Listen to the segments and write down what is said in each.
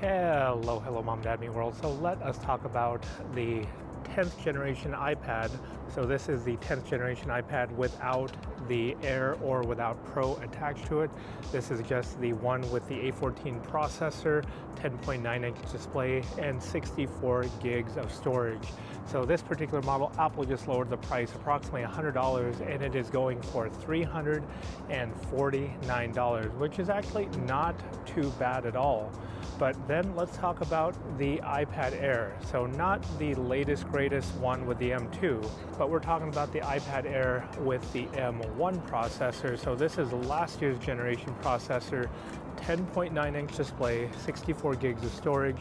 Hello, Mom, Dad, Me World. So let us talk about the 10th generation iPad. So this is the 10th generation iPad without the Air or without Pro attached to it. This is just the one with the A14 processor, 10.9-inch display, and 64 gigs of storage. So this particular model, Apple just lowered the price approximately $100, and it is going for $349, which is actually not too bad at all. But then let's talk about the iPad Air. So not the latest, greatest one with the M2, but we're talking about the iPad Air with the M1 processor. So this is last year's generation processor, 10.9-inch display, 64 gigs of storage,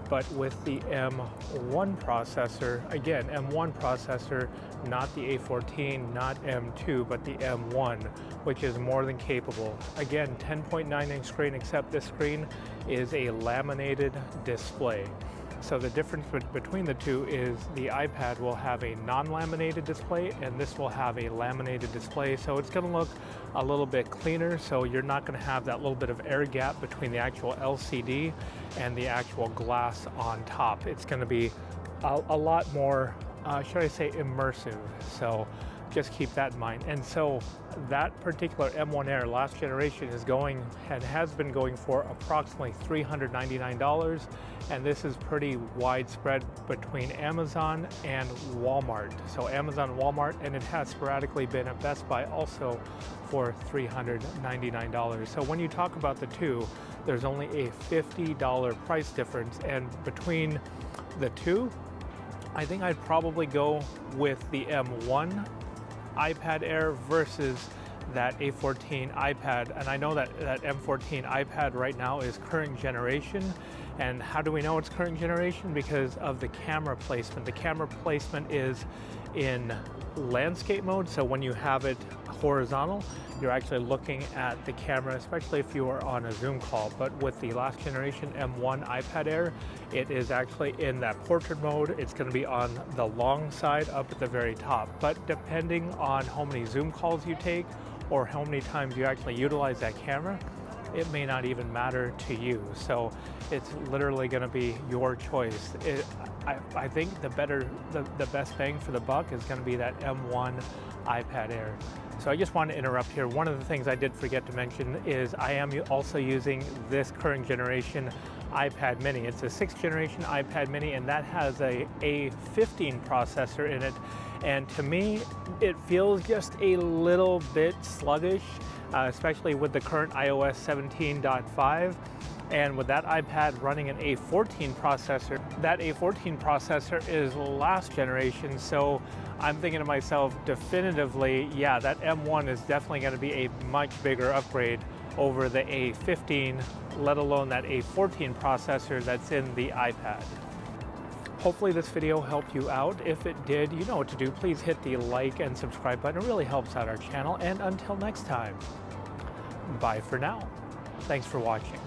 but with the M1 processor, again, M1 processor, not the A14, not M2, but the M1, which is more than capable. Again, 10.9-inch screen, except this screen is a laminated display. So the difference between the two is the iPad will have a non-laminated display and this will have a laminated display. So it's going to look a little bit cleaner. So you're not going to have that little bit of air gap between the actual LCD and the actual glass on top. It's going to be a lot more, should I say, immersive. So just keep that in mind. And so that particular M1 Air last generation is going and has been going for approximately $399, and this is pretty widespread between Amazon and Walmart. So Amazon and Walmart, and it has sporadically been at Best Buy also for $399. So when you talk about the two, there's only a $50 price difference, and between the two, I think I'd probably go with the M1 iPad Air versus that A14 iPad. And I know that M14 iPad right now is current generation. And how do we know it's current generation? Because of the camera placement. The camera placement is in landscape mode, so when you have it horizontal, you're actually looking at the camera, especially if you are on a Zoom call. But with the last generation M1 iPad Air, it is actually in that portrait mode. It's going to be on the long side up at the very top. But depending on how many Zoom calls you take or how many times you actually utilize that camera, it may not even matter to you. So it's literally going to be your choice. I think the best bang for the buck is going to be that M1 iPad Air. So I just want to interrupt here. One of the things I did forget to mention is I am also using this current generation iPad mini. It's a 6th generation iPad mini, and that has a A15 processor in it. And to me, it feels just a little bit sluggish, especially with the current iOS 17.5. And with that iPad running an A14 processor, that A14 processor is last generation. So I'm thinking to myself, definitively, yeah, that M1 is definitely going to be a much bigger upgrade over the A15, let alone that A14 processor that's in the iPad. Hopefully this video helped you out. If it did, you know what to do. Please hit the like and subscribe button. It really helps out our channel. And until next time, bye for now. Thanks for watching.